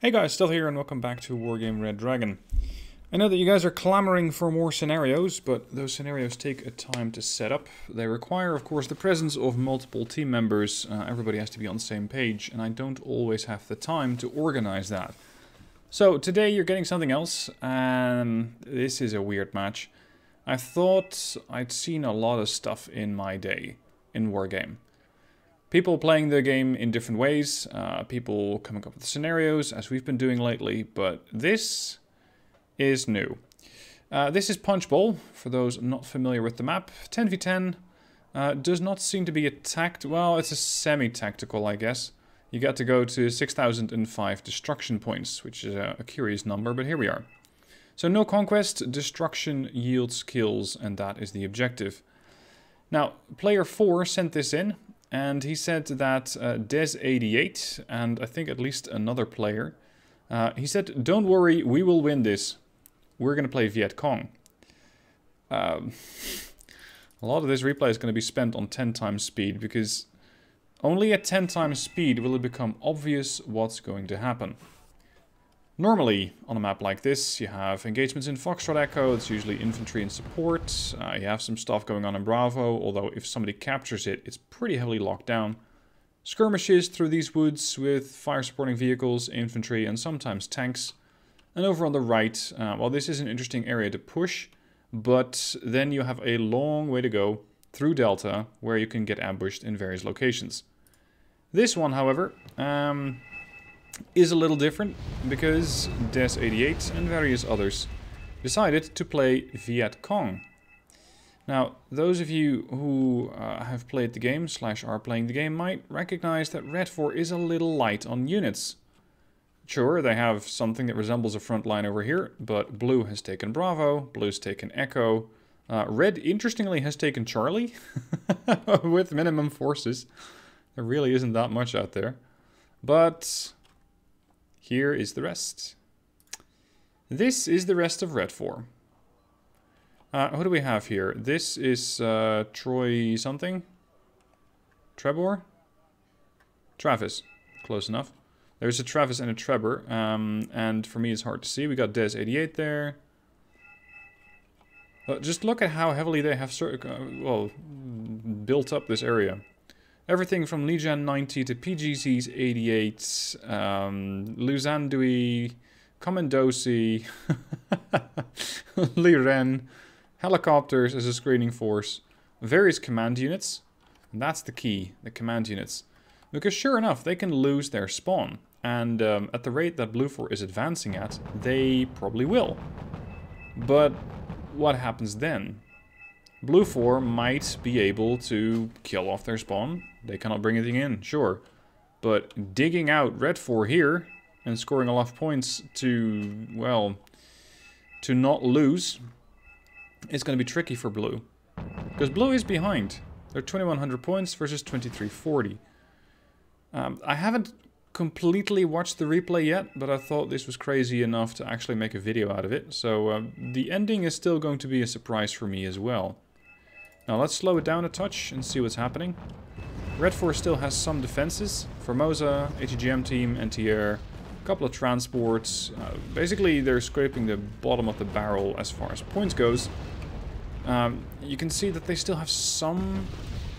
Hey guys, still here and welcome back to Wargame Red Dragon. I know that you guys are clamoring for more scenarios, but those scenarios take a time to set up. They require, of course, the presence of multiple team members. Everybody has to be on the same page, and I don't always have the time to organize that. So today you're getting something else, and this is a weird match. I thought I'd seen a lot of stuff in my day in Wargame. People playing the game in different ways, people coming up with scenarios, as we've been doing lately, but this is new. This is Punch Bowl, for those not familiar with the map. 10v10 does not seem to be attacked. Well, it's a semi-tactical, I guess. You get to go to 6,005 destruction points, which is a curious number, but here we are. So no conquest, destruction yields kills, and that is the objective. Now, player 4 sent this in. And he said that Des88, and I think at least another player, he said, don't worry, we will win this. We're going to play Vietcong. A lot of this replay is going to be spent on 10 times speed, because only at 10 times speed will it become obvious what's going to happen. Normally, on a map like this, you have engagements in Foxtrot Echo, it's usually infantry and support. You have some stuff going on in Braugh, although if somebody captures it, it's pretty heavily locked down. Skirmishes through these woods with fire-supporting vehicles, infantry, and sometimes tanks. And over on the right, well, this is an interesting area to push, but then you have a long way to go through Delta, where you can get ambushed in various locations. This one, however, is a little different, because Des88 and various others decided to play Vietcong. Now, those of you who have played the game / are playing the game might recognize that Red 4 is a little light on units. Sure, they have something that resembles a front line over here, but Blue has taken Bravo, Blue's taken Echo. Red, interestingly, has taken Charlie with minimum forces. There really isn't that much out there. But here is the rest. This is the rest of Red 4. Who do we have here? This is Troy something? Trebor? Travis. Close enough. There's a Travis and a Trebor. And for me it's hard to see. We got Des88 there. Just look at how heavily they have built up this area. Everything from Zeeshan 90 to PGC's 88, Luzandui, Commandosi, Liren, helicopters as a screening force, various command units. And that's the key, the command units. Because sure enough, they can lose their spawn. And at the rate that Blue 4 is advancing at, they probably will. But what happens then? Blue 4 might be able to kill off their spawn. They cannot bring anything in, sure. But digging out Red 4 here and scoring a lot of points to, well, to not lose is going to be tricky for Blue. Because Blue is behind. They're 2100 points versus 2340. I haven't completely watched the replay yet, but I thought this was crazy enough to actually make a video out of it. So the ending is still going to be a surprise for me as well. Now let's slow it down a touch and see what's happening. Red 4 still has some defenses. Formosa, ATGM team, NTR, a couple of transports. Basically they're scraping the bottom of the barrel as far as points goes. You can see that they still have some...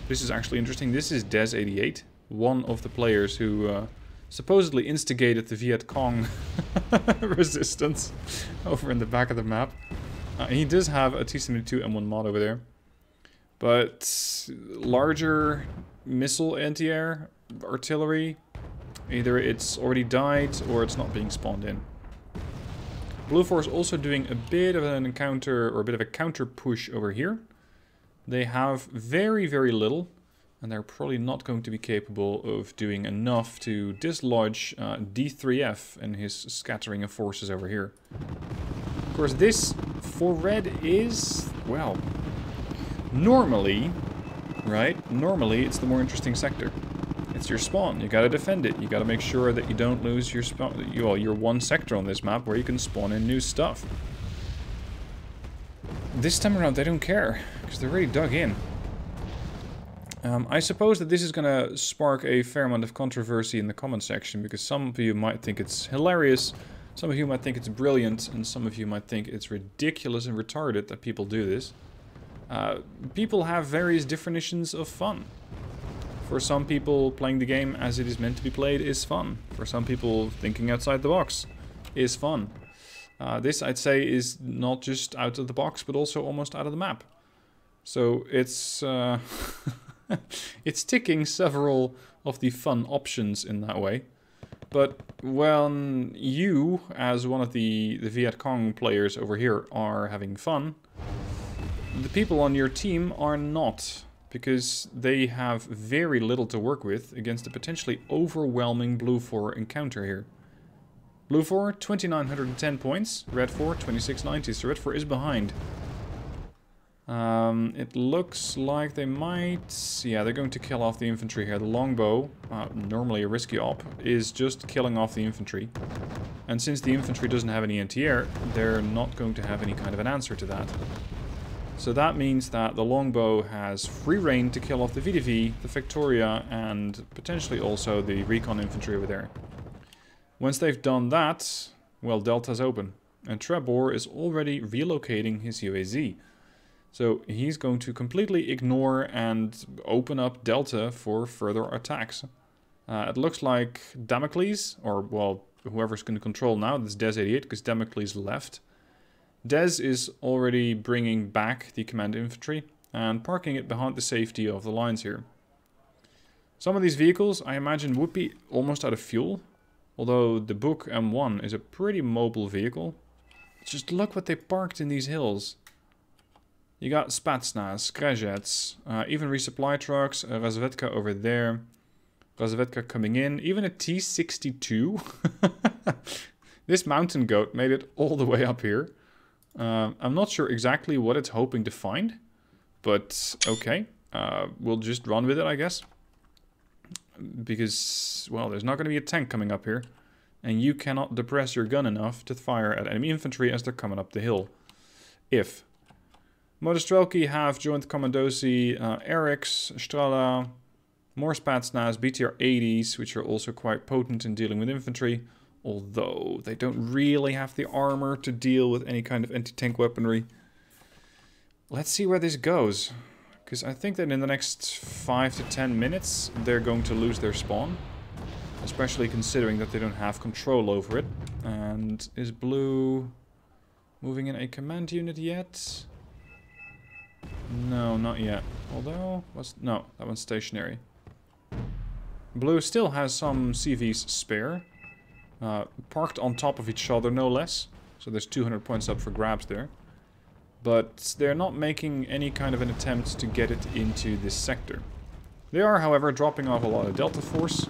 This is actually interesting. This is Des88, one of the players who supposedly instigated the Vietcong resistance over in the back of the map. He does have a T-72 M1 mod over there. But larger missile anti-air artillery, either it's already died or it's not being spawned in. Blue 4 is also doing a bit of an encounter, or a bit of a counter push over here. They have very, very little, and they're probably not going to be capable of doing enough to dislodge D3F and his scattering of forces over here. Of course, this for Red is, well, normally, right? Normally, it's the more interesting sector. It's your spawn. You gotta defend it. You gotta make sure that you don't lose your spawn. Your one sector on this map where you can spawn in new stuff. This time around, they don't care because they're already dug in. I suppose that this is going to spark a fair amount of controversy in the comment section, because some of you might think it's hilarious, some of you might think it's brilliant, and some of you might think it's ridiculous and retarded that people do this. People have various definitions of fun. For some people, playing the game as it is meant to be played is fun. For some people, thinking outside the box is fun. This, I'd say, is not just out of the box, but also almost out of the map. So it's it's ticking several of the fun options in that way. But when you, as one of the Vietcong players over here, are having fun, the people on your team are not, because they have very little to work with against a potentially overwhelming Blue 4 encounter here. Blue 4, 2,910 points, Red 4, 2,690, so Red 4 is behind. It looks like they might... Yeah, they're going to kill off the infantry here. The longbow, normally a risky op, is just killing off the infantry. And since the infantry doesn't have any anti-air, they're not going to have any kind of an answer to that. So that means that the longbow has free reign to kill off the VDV, the Victoria, and potentially also the recon infantry over there. Once they've done that, well, Delta's open. And Trebor is already relocating his UAZ. So he's going to completely ignore and open up Delta for further attacks. It looks like Damocles, or well, whoever's going to control now, that's Des 88, because Damocles left. Des is already bringing back the command infantry and parking it behind the safety of the lines here. Some of these vehicles, I imagine, would be almost out of fuel, although the Buk M1 is a pretty mobile vehicle. Just look what they parked in these hills. You got Spetsnaz, Krajets, even resupply trucks, a Razvedka over there, Razvedka coming in, even a T-62. This mountain goat made it all the way up here. I'm not sure exactly what it's hoping to find, but okay, we'll just run with it, I guess. Because, well, there's not going to be a tank coming up here, and you cannot depress your gun enough to fire at enemy infantry as they're coming up the hill. If Modestrelki have joined Commandosi, Eriks, Strala, more Spetsnaz, BTR 80s, which are also quite potent in dealing with infantry, although they don't really have the armor to deal with any kind of anti-tank weaponry. Let's see where this goes, because I think that in the next 5 to 10 minutes they're going to lose their spawn, especially considering that they don't have control over it. And is Blue moving in a command unit yet? No, not yet. Although, no, that one's stationary. Blue still has some CVs spare. Parked on top of each other, no less. So there's 200 points up for grabs there. But they're not making any kind of an attempt to get it into this sector. They are, however, dropping off a lot of Delta Force,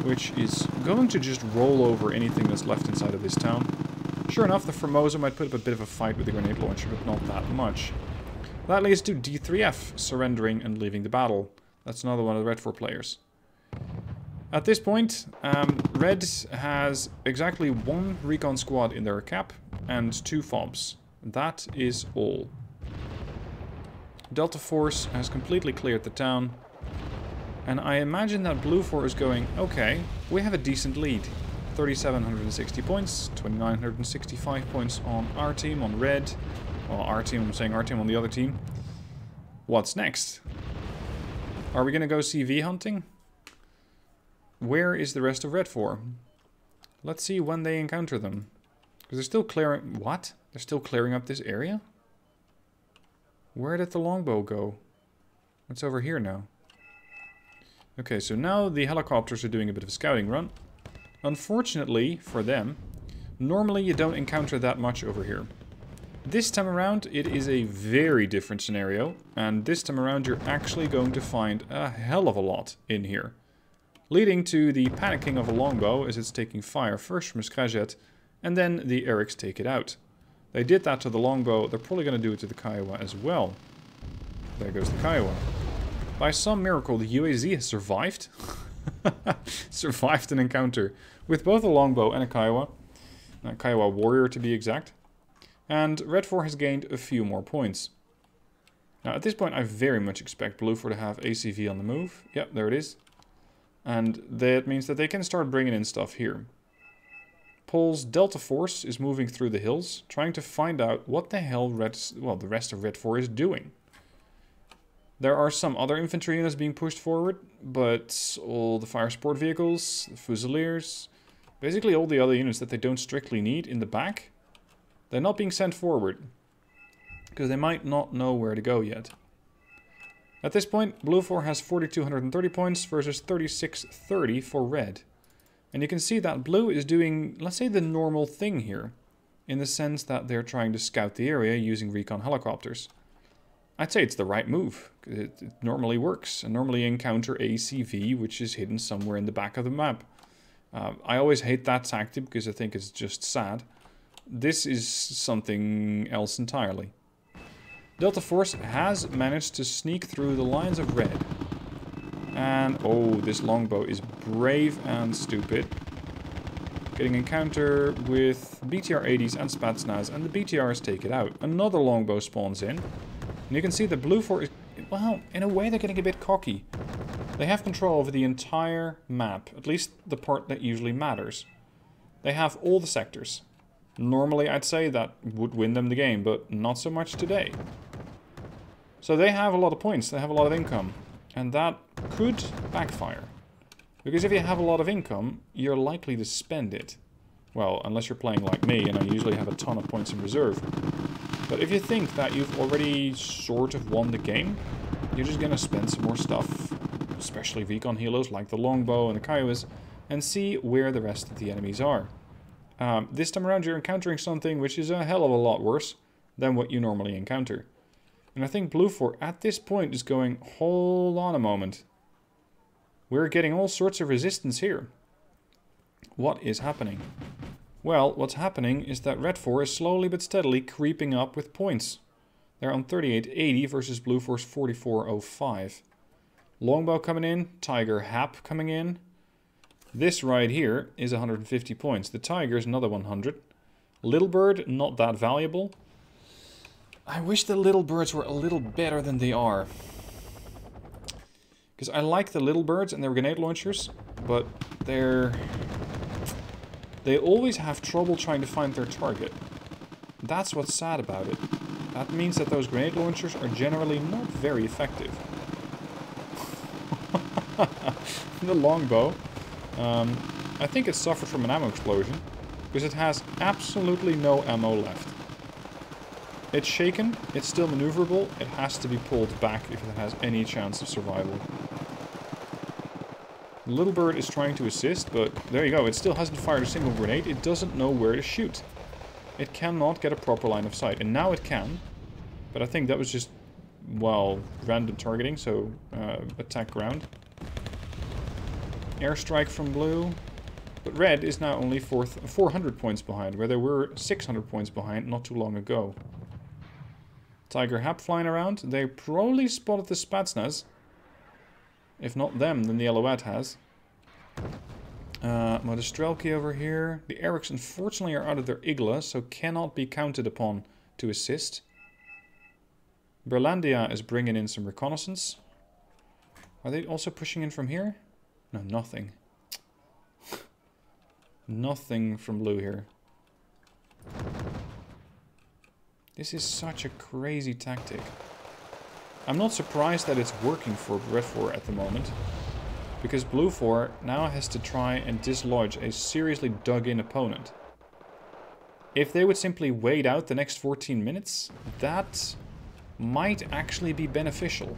which is going to just roll over anything that's left inside of this town. Sure enough, the Formosa might put up a bit of a fight with the grenade launcher, but not that much. That leads to D3F surrendering and leaving the battle. That's another one of the Red 4 players. At this point, Red has exactly 1 recon squad in their cap and 2 FOBs. That is all. Delta Force has completely cleared the town. And I imagine that Blue 4 is going, okay, we have a decent lead. 3,760 points, 2,965 points on our team, on Red. Well, our team, I'm saying our team on the other team. What's next? Are we going to go CV hunting? Where is the rest of Red 4? Let's see when they encounter them. Because they're still clearing... What? They're still clearing up this area? Where did the longbow go? It's over here now. Okay, so now the helicopters are doing a bit of a scouting run. Unfortunately for them, normally you don't encounter that much over here. This time around, it is a very different scenario, and this time around you're actually going to find a hell of a lot in here. Leading to the panicking of a longbow as it's taking fire first from a Skrajet, and then the Eriks take it out. They did that to the longbow, they're probably going to do it to the Kiowa as well. There goes the Kiowa. By some miracle, the UAZ has survived. Survived an encounter with both a longbow and a Kiowa. A Kiowa warrior to be exact. And Red 4 has gained a few more points. Now, at this point, I very much expect Blue 4 to have ACV on the move. Yep, there it is. And that means that they can start bringing in stuff here. Pol's Delta Force is moving through the hills, trying to find out what the hell the rest of Red 4 is doing. There are some other infantry units being pushed forward, but all the fire support vehicles, the Fusiliers, basically all the other units that they don't strictly need in the back, they're not being sent forward. Because they might not know where to go yet. At this point, Blue 4 has 4,230 points versus 3,630 for Red. And you can see that Blue is doing, let's say, the normal thing here. In the sense that they're trying to scout the area using recon helicopters. I'd say it's the right move. It normally works. And normally encounter ACV, which is hidden somewhere in the back of the map. I always hate that tactic because I think it's just sad. This is something else entirely. Delta Force has managed to sneak through the lines of Red. And, oh, this longbow is brave and stupid. Getting encounter with BTR-80s and Spetsnaz, and the BTRs take it out. Another longbow spawns in. And you can see that Blue 4 is, well, in a way they're getting a bit cocky. They have control over the entire map, at least the part that usually matters. They have all the sectors. Normally I'd say that would win them the game, but not so much today. So they have a lot of points, they have a lot of income. And that could backfire. Because if you have a lot of income, you're likely to spend it. Well, unless you're playing like me, and I usually have a ton of points in reserve. But if you think that you've already sort of won the game, you're just gonna spend some more stuff. Especially Vietcong helos like the longbow and the Kiowas, and see where the rest of the enemies are. This time around you're encountering something which is a hell of a lot worse than what you normally encounter. And I think Blue 4 at this point is going, hold on a moment. We're getting all sorts of resistance here. What is happening? Well, what's happening is that Red 4 is slowly but steadily creeping up with points. They're on 3880 versus Blue 4's 4405. Longbow coming in, Tiger Hap coming in. This right here is 150 points. The Tiger is another 100. Little Bird, not that valuable. I wish the Little Birds were a little better than they are. Because I like the Little Birds and their grenade launchers, but they always have trouble trying to find their target. That's what's sad about it. That means that those grenade launchers are generally not very effective. The longbow. I think it suffered from an ammo explosion, because it has absolutely no ammo left. It's shaken, it's still maneuverable, it has to be pulled back if it has any chance of survival. Little Bird is trying to assist, but there you go, it still hasn't fired a single grenade, it doesn't know where to shoot. It cannot get a proper line of sight, and now it can, but I think that was just, well, random targeting, so attack ground. Airstrike from Blue, but Red is now only 400 points behind, where there were 600 points behind not too long ago. Tiger Hap flying around. They probably spotted the Spetsnaz. If not them, then the Alouette has. Modestrelki over here. The Erics unfortunately are out of their Igla, so cannot be counted upon to assist. Berlandia is bringing in some reconnaissance. Are they also pushing in from here? No, nothing. Nothing from Blue here. This is such a crazy tactic. I'm not surprised that it's working for Red 4 at the moment. Because Blue 4 now has to try and dislodge a seriously dug-in opponent. If they would simply wait out the next 14 minutes, that might actually be beneficial.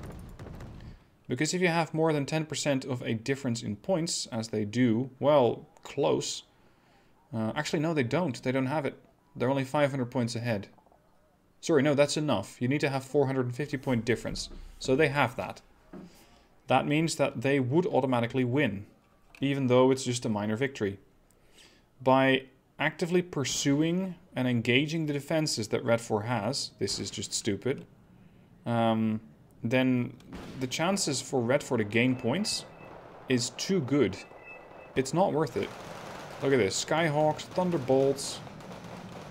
Because if you have more than 10% of a difference in points, as they do, well, close. Actually, no, they don't. They don't have it. They're only 500 points ahead. Sorry, no, that's enough. You need to have 450 point difference. So they have that. That means that they would automatically win, even though it's just a minor victory. By actively pursuing and engaging the defenses that Red 4 has, this is just stupid, then the chances for Red 4 to gain points is too good. It's not worth it. Look at this. Skyhawks, Thunderbolts,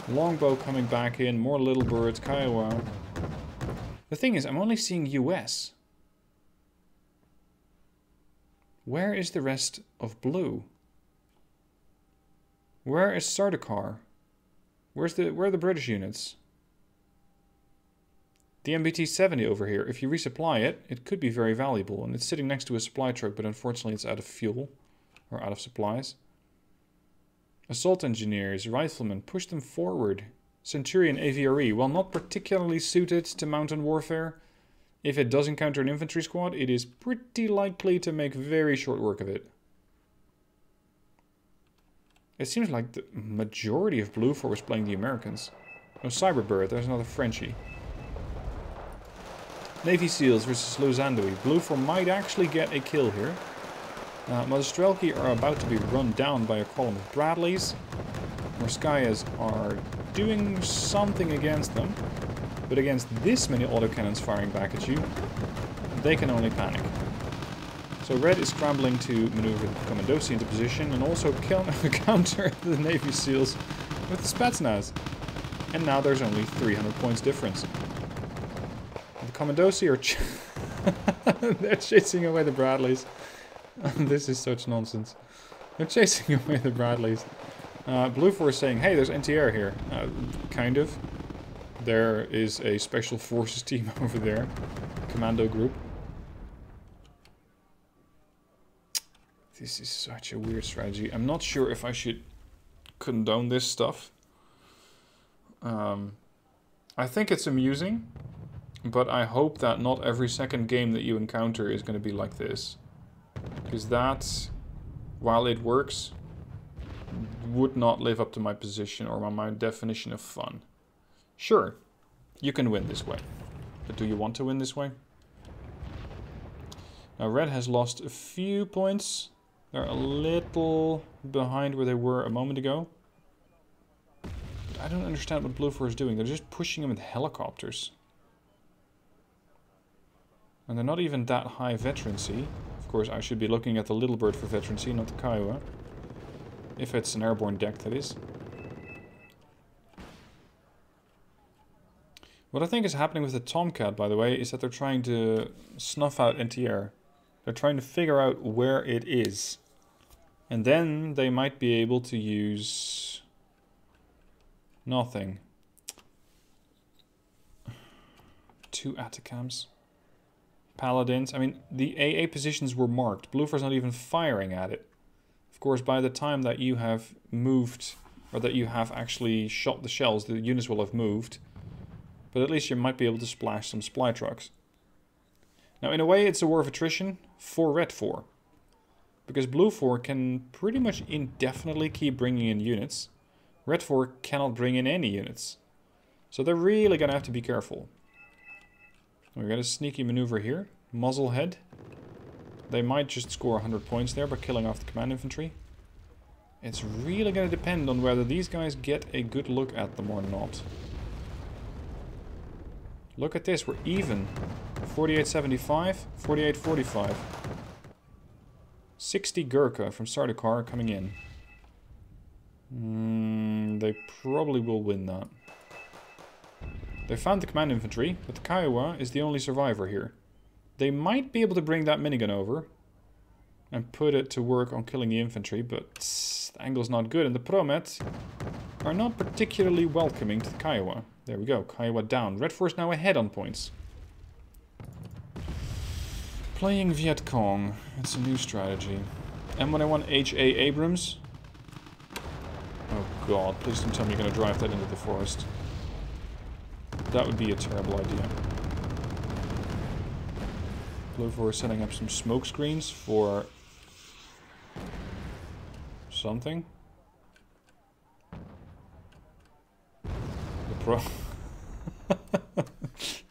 Longbow coming back in, more Little Birds, Kiowa. The thing is, I'm only seeing US. Where is the rest of blue? Where is Sardaukar? Where are the British units? The MBT-70 over here. If you resupply it, it could be very valuable. And it's sitting next to a supply truck, but unfortunately it's out of fuel. Or out of supplies. Assault engineers, riflemen, push them forward. Centurion AVRE, while not particularly suited to mountain warfare, if it does encounter an infantry squad, it is pretty likely to make very short work of it. It seems like the majority of Blue 4 was playing the Americans. Oh, Cyberbird, there's another Frenchie. Navy SEALs versus Lozandoi. Blue 4 might actually get a kill here. Mostrelki are about to be run down by a column of Bradleys. Morskayas are doing something against them. But against this many autocannons firing back at you, they can only panic. So Red is scrambling to maneuver the Commandosi into position and also counter the Navy SEALs with the Spetsnaz. And now there's only 300 points difference. The Commandosi are they're chasing away the Bradleys. This is such nonsense. They're chasing away the Bradleys. Blue 4 is saying, hey, there's NTR here. Kind of. There is a special forces team over there. Commando group. This is such a weird strategy. I'm not sure if I should condone this stuff. I think it's amusing. But I hope that not every second game that you encounter is going to be like this. Because that, while it works, would not live up to my position or my definition of fun. Sure, you can win this way. But do you want to win this way? Now Red has lost a few points. They're a little behind where they were a moment ago. But I don't understand what Blue 4 is doing. They're just pushing them with helicopters. And they're not even that high veterancy. Of course, I should be looking at the Little Bird for veterancy, not the Kiowa. If it's an airborne deck, that is. What I think is happening with the Tomcat, by the way, is that they're trying to snuff out NTR. They're trying to figure out where it is. And then they might be able to use nothing. 2 Atacams. Paladins. I mean, the AA positions were marked. Blue 4's not even firing at it. Of course, by the time that you have moved, or that you have actually shot the shells, the units will have moved. But at least you might be able to splash some supply trucks. Now, in a way, it's a war of attrition for Red 4. Because Blue 4 can pretty much indefinitely keep bringing in units. Red 4 cannot bring in any units. So they're really going to have to be careful. We got a sneaky maneuver here. Muzzlehead. They might just score 100 points there by killing off the command infantry. It's really going to depend on whether these guys get a good look at them or not. Look at this, we're even. 48.75, 48.45. 60 Gurkha from Sardaukar coming in. They probably will win that. They found the command infantry, but the Kiowa is the only survivor here. They might be able to bring that minigun over and put it to work on killing the infantry, but the angle's not good. And the Promet are not particularly welcoming to the Kiowa. There we go, Kiowa down. Red 4 is now ahead on points. Playing Vietcong. It's a new strategy. M1A1 HA Abrams. Oh god, please don't tell me you're going to drive that into the forest. That would be a terrible idea. Blue 4 is setting up some smoke screens for something.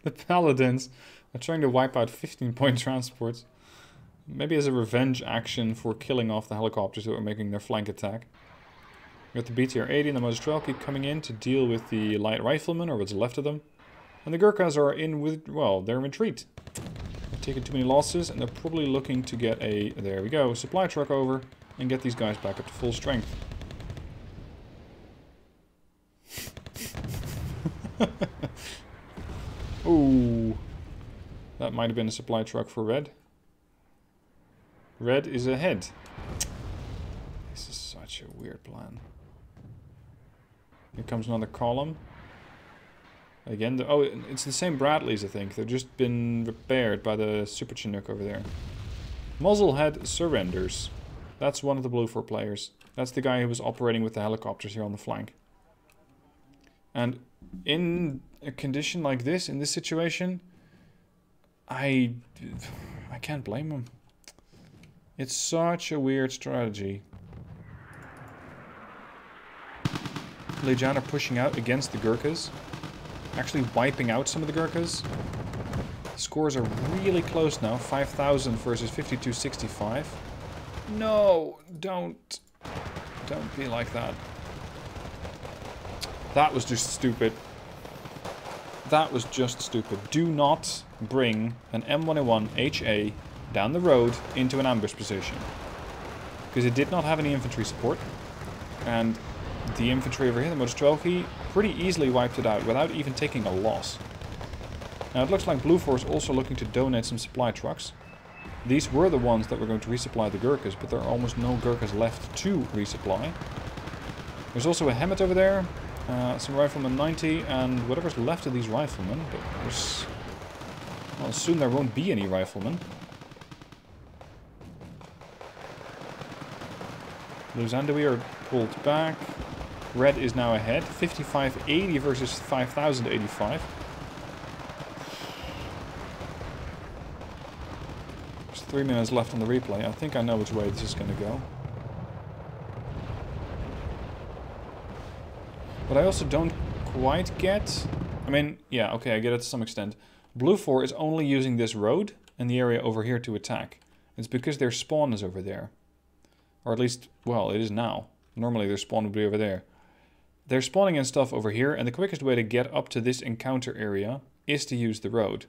The Paladins are trying to wipe out 15-point transports. Maybe as a revenge action for killing off the helicopters that were making their flank attack. We got the BTR-80 and the Mostrelki coming in to deal with the light riflemen, or what's left of them. And the Gurkhas are in with, well, they're in retreat. They've taken too many losses, and they're probably looking to get a, there we go, supply truck over and get these guys back up to full strength. Ooh, That might have been a supply truck for red. Red is ahead. This is such a weird plan. Here comes another column. Again, oh, it's the same Bradleys, I think. They've just been repaired by the Super Chinook over there. Muzzlehead surrenders. That's one of the Blue 4 players. That's the guy who was operating with the helicopters here on the flank. And in a condition like this, in this situation, I can't blame him. It's such a weird strategy. Legion are pushing out against the Gurkhas. Actually wiping out some of the Gurkhas. Scores are really close now. 5,000 versus 5265. No, don't be like that. That was just stupid. That was just stupid. Do not bring an M101 HA down the road into an ambush position. Because it did not have any infantry support. And the infantry over here, the Mostrelki, pretty easily wiped it out without even taking a loss. Now it looks like Blue 4 is also looking to donate some supply trucks. These were the ones that were going to resupply the Gurkhas, but there are almost no Gurkhas left to resupply. There's also a Hemet over there, some Rifleman 90, and whatever's left of these Riflemen, but there's... well, soon there won't be any Riflemen. Luzandoui are pulled back. Red is now ahead. 5580 versus 5085. There's 3 minutes left on the replay. I think I know which way this is going to go. But I also don't quite get... I mean, yeah, okay, I get it to some extent. Blue 4 is only using this road and the area over here to attack. It's because their spawn is over there. Or at least, well, it is now. Normally their spawn would be over there. They're spawning in stuff over here, and the quickest way to get up to this encounter area is to use the road.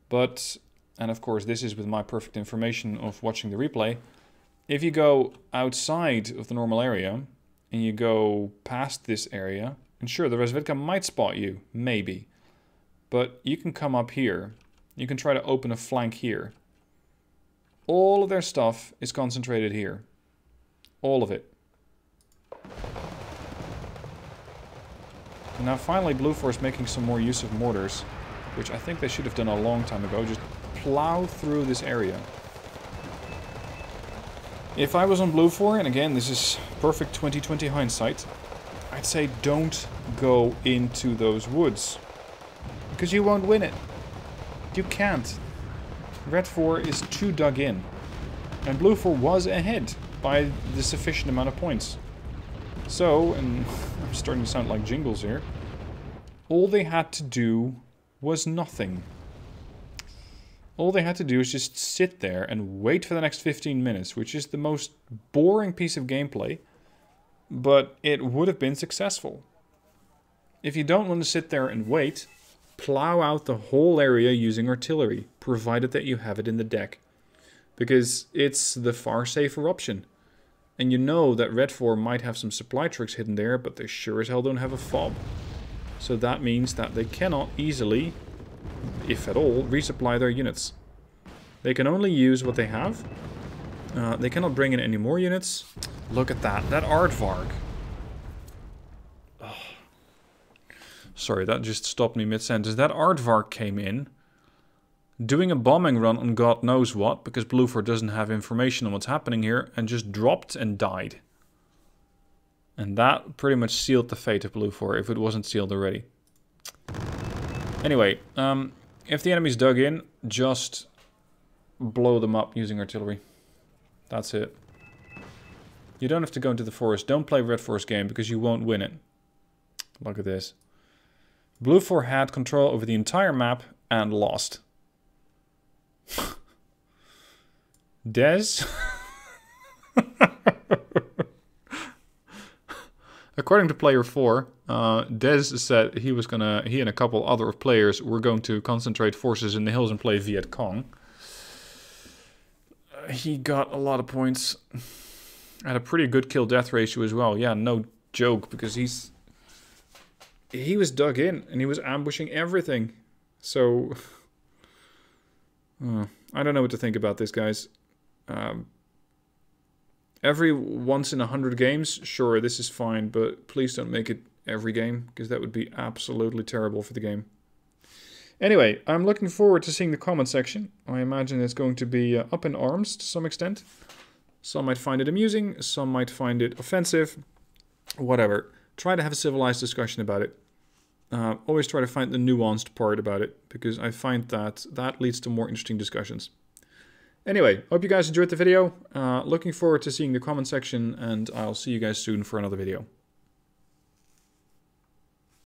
But, and of course this is with my perfect information of watching the replay, if you go outside of the normal area, and you go past this area, and sure, the Razvedka might spot you, maybe. But you can come up here, you can try to open a flank here. All of their stuff is concentrated here. All of it. And now finally Blue 4 is making some more use of mortars, which I think they should have done a long time ago. Just plow through this area. If I was on Blue 4, and again this is perfect 2020 hindsight, I'd say don't go into those woods. Because you won't win it. You can't. Red 4 is too dug in. And Blue 4 was ahead by the sufficient amount of points. So, and I'm starting to sound like Jingles here, all they had to do was nothing. All they had to do is just sit there and wait for the next 15 minutes, which is the most boring piece of gameplay, but it would have been successful. If you don't want to sit there and wait, plow out the whole area using artillery, provided that you have it in the deck. Because it's the far safer option. And you know that Red 4 might have some supply trucks hidden there, but they sure as hell don't have a fob. So that means that they cannot easily, if at all, resupply their units. They can only use what they have. They cannot bring in any more units. Look at that. That Aardvark. Oh. Sorry, that just stopped me mid-sentence. That Aardvark came in, doing a bombing run on God knows what, because Blue 4 doesn't have information on what's happening here, and just dropped and died. And that pretty much sealed the fate of Blue 4, if it wasn't sealed already. Anyway, if the enemy's dug in, just blow them up using artillery. That's it. You don't have to go into the forest. Don't play Red 4's game, because you won't win it. Look at this. Blue 4 had control over the entire map and lost. Des? According to player 4, Des said he and a couple other players were going to concentrate forces in the hills and play Vietcong. He got a lot of points. Had a pretty good kill-death ratio as well. Yeah, no joke, because he was dug in and he was ambushing everything. So I don't know what to think about this, guys. Every once in 100 games, sure, this is fine, but please don't make it every game, because that would be absolutely terrible for the game. Anyway, I'm looking forward to seeing the comment section. I imagine it's going to be up in arms to some extent. Some might find it amusing, some might find it offensive, whatever. Try to have a civilized discussion about it. Always try to find the nuanced part about it, because I find that that leads to more interesting discussions. Anyway, hope you guys enjoyed the video. Looking forward to seeing the comment section, and I'll see you guys soon for another video.